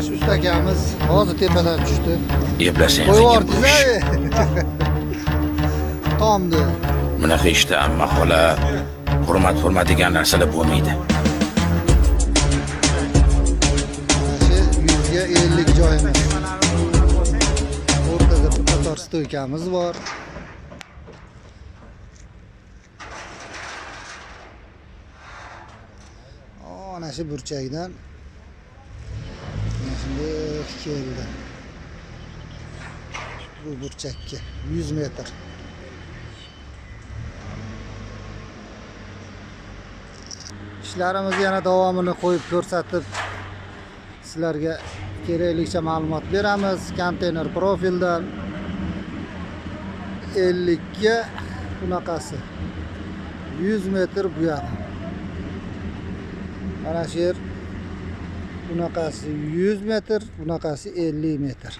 Mana shu ustakamiz hozir tepadan tushdi. Eplasang Qo'yvordingiz-a? Tomdi. bunaqa ishda amma xola hurmat degan narsalar bo'lmaydi. Mana shu 100 ga 50 joyimiz. O'rtada bir qator stoykamiz bor. Ana shu burchakdan shunday keldi. Bu burchakka 100 metr. İşlerimiz yana davomini qo'yib ko'rsatib, sizlarga keraklicha ma'lumot beramiz. Konteyner profildan 50 ga bunaqasi 100 metr bu yoq. Mana shu yer bunaqasi 100 metr, bunaqasi 50 metr.